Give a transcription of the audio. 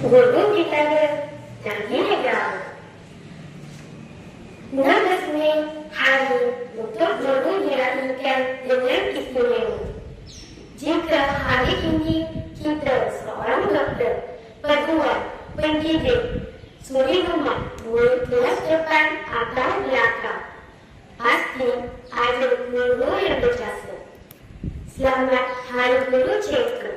guru kita yang ilegal. Nagasnya hari untuk guru diraihkan dengan istimewa. Jika hari ini kita seorang dokter, peguam, pendidik, suri rumah, murid kelas depan atau belakang, pasti ada guru yang berjasa. Selamat Hari Guru Cikgu.